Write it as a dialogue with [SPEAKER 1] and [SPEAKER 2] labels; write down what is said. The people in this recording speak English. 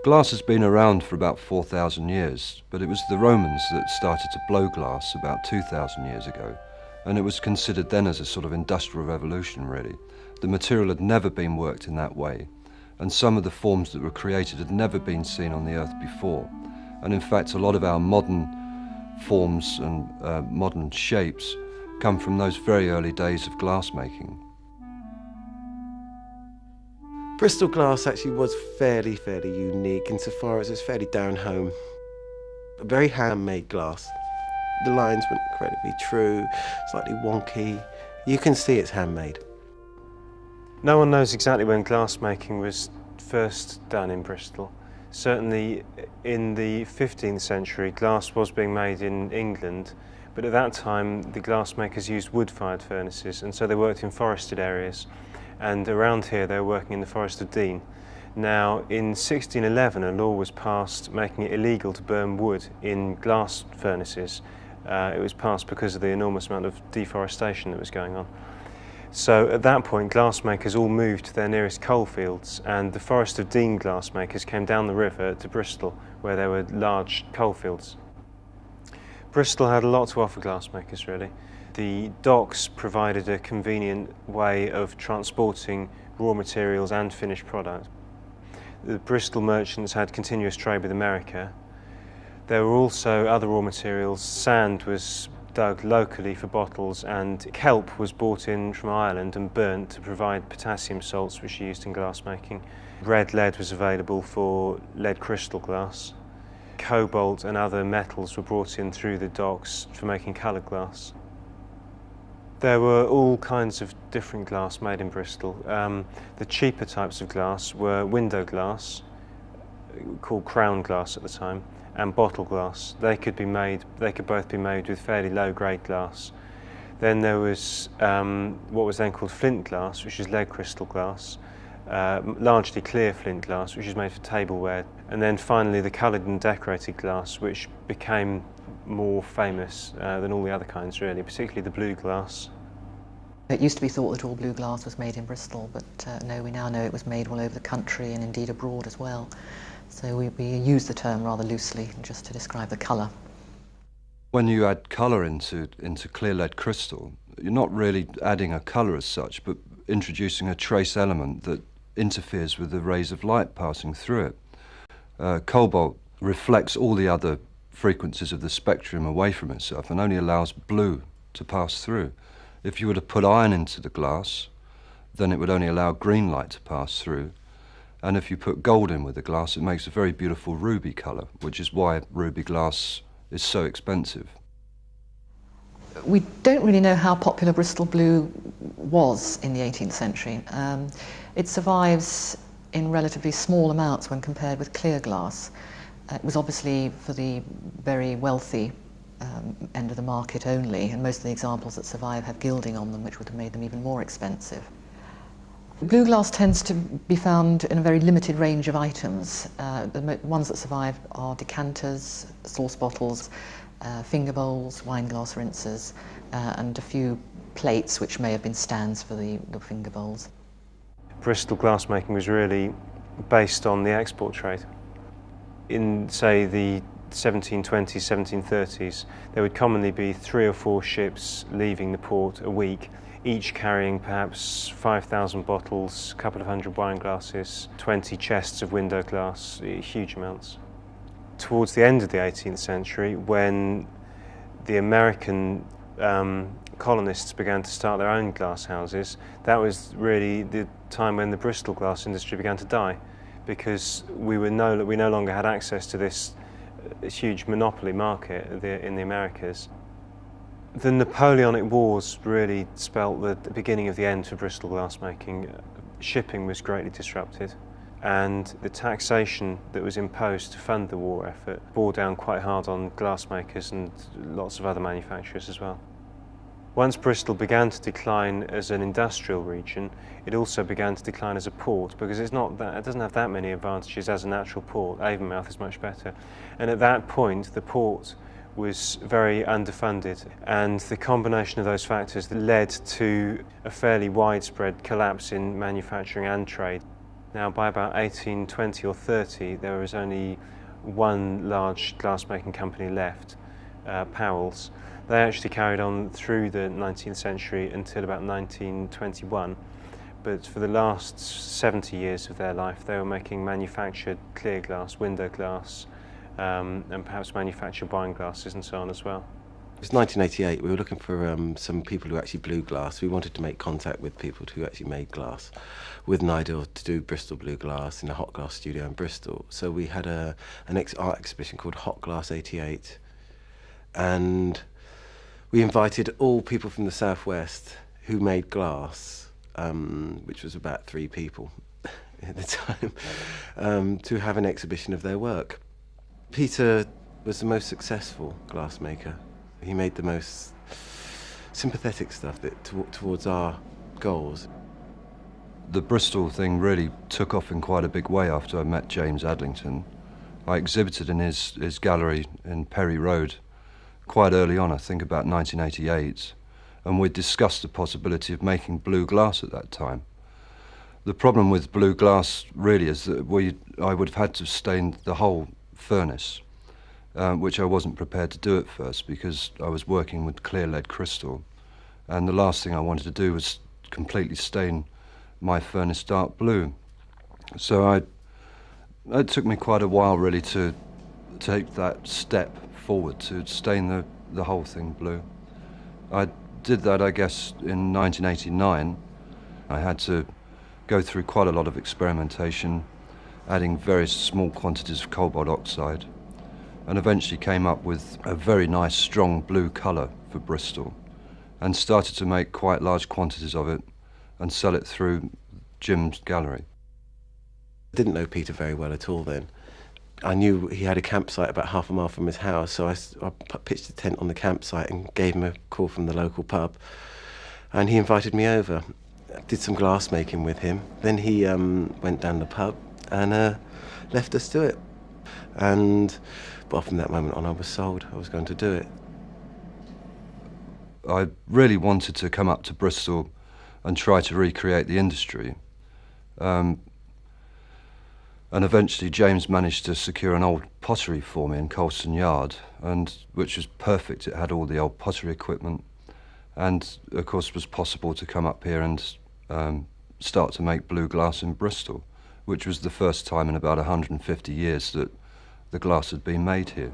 [SPEAKER 1] Glass has been around for about 4,000 years, but it was the Romans that started to blow glass about 2,000 years ago, and it was considered then as a sort of industrial revolution, really. The material had never been worked in that way, and some of the forms that were created had never been seen on the Earth before. And in fact, a lot of our modern forms and modern shapes come from those very early days of glass making.
[SPEAKER 2] Bristol glass actually was fairly unique insofar as it's fairly down home. A very handmade glass. The lines weren't incredibly true, slightly wonky. You can see it's handmade.
[SPEAKER 3] No one knows exactly when glassmaking was first done in Bristol. Certainly in the 15th century, glass was being made in England, but at that time the glassmakers used wood-fired furnaces, and so they worked in forested areas. And around here they were working in the Forest of Dean. Now, in 1611 a law was passed making it illegal to burn wood in glass furnaces. It was passed because of the enormous amount of deforestation that was going on. So at that point glassmakers all moved to their nearest coal fields, and the Forest of Dean glassmakers came down the river to Bristol where there were large coal fields. Bristol had a lot to offer glassmakers, really. The docks provided a convenient way of transporting raw materials and finished product. The Bristol merchants had continuous trade with America. There were also other raw materials. Sand was dug locally for bottles, and kelp was brought in from Ireland and burnt to provide potassium salts, which are used in glassmaking. Red lead was available for lead crystal glass. Cobalt and other metals were brought in through the docks for making coloured glass. There were all kinds of different glass made in Bristol. The cheaper types of glass were window glass, called crown glass at the time, and bottle glass. They could both be made with fairly low-grade glass. Then there was what was then called flint glass, which is lead crystal glass, largely clear flint glass, which is made for tableware. And then finally the coloured and decorated glass, which became more famous than all the other kinds, really, particularly the blue glass.
[SPEAKER 4] It used to be thought that all blue glass was made in Bristol, but no, we now know it was made all over the country and indeed abroad as well. So we use the term rather loosely just to describe the colour.
[SPEAKER 1] When you add colour into clear lead crystal, you're not really adding a colour as such, but introducing a trace element that interferes with the rays of light passing through it. Cobalt reflects all the other frequencies of the spectrum away from itself and only allows blue to pass through. If you were to put iron into the glass, then it would only allow green light to pass through. And if you put gold in with the glass, it makes a very beautiful ruby colour, which is why ruby glass is so expensive.
[SPEAKER 4] We don't really know how popular Bristol blue was in the 18th century. It survives in relatively small amounts when compared with clear glass. It was obviously for the very wealthy end of the market only, and most of the examples that survive have gilding on them, which would have made them even more expensive. Blue glass tends to be found in a very limited range of items. The ones that survive are decanters, sauce bottles, finger bowls, wine glass rinsers, and a few plates which may have been stands for the finger bowls.
[SPEAKER 3] Bristol glassmaking was really based on the export trade. In, say, the 1720s, 1730s, there would commonly be 3 or 4 ships leaving the port a week, each carrying perhaps 5,000 bottles, a couple of hundred wine glasses, 20 chests of window glass, huge amounts. Towards the end of the 18th century, when the American colonists began to start their own glass houses, that was really the time when the Bristol glass industry began to die, because we no longer had access to this huge monopoly market in the Americas. The Napoleonic Wars really spelt the beginning of the end for Bristol glassmaking. Shipping was greatly disrupted, and the taxation that was imposed to fund the war effort bore down quite hard on glassmakers and lots of other manufacturers as well. Once Bristol began to decline as an industrial region, it also began to decline as a port, because it doesn't have that many advantages as a natural port. Avonmouth is much better. And at that point, the port was very underfunded, and the combination of those factors led to a fairly widespread collapse in manufacturing and trade. Now, by about 1820 or 30, there was only one large glassmaking company left, Powell's. They actually carried on through the 19th century until about 1921, but for the last 70 years of their life, they were making manufactured clear glass, window glass, and perhaps manufactured wine glasses and so on as well.
[SPEAKER 2] It was 1988. We were looking for some people who actually blew glass. We wanted to make contact with people who actually made glass, with an idea to do Bristol blue glass in a hot glass studio in Bristol. So we had an art exhibition called Hot Glass 88, and we invited all people from the southwest who made glass, which was about 3 people at the time, to have an exhibition of their work. Peter was the most successful glassmaker. He made the most sympathetic stuff towards our goals.
[SPEAKER 1] The Bristol thing really took off in quite a big way after I met James Adlington. I exhibited in his gallery in Perry Road quite early on, I think about 1988, and we discussed the possibility of making blue glass at that time. The problem with blue glass really is that I would have had to stain the whole furnace, which I wasn't prepared to do at first because I was working with clear lead crystal, and the last thing I wanted to do was completely stain my furnace dark blue. So it took me quite a while really to take that step forward to stain the whole thing blue. I did that, I guess, in 1989. I had to go through quite a lot of experimentation, adding very small quantities of cobalt oxide, and eventually came up with a very nice strong blue colour for Bristol, and started to make quite large quantities of it and sell it through Jim's gallery.
[SPEAKER 2] I didn't know Peter very well at all then. I knew he had a campsite about half a mile from his house, so I pitched a tent on the campsite and gave him a call from the local pub, and he invited me over. I did some glass making with him. Then he went down the pub and left us to it. But from that moment on, I was sold. I was going to do it.
[SPEAKER 1] I really wanted to come up to Bristol and try to recreate the industry. And eventually James managed to secure an old pottery for me in Colston Yard, which was perfect. It had all the old pottery equipment, and of course it was possible to come up here and start to make blue glass in Bristol, which was the first time in about 150 years that the glass had been made here.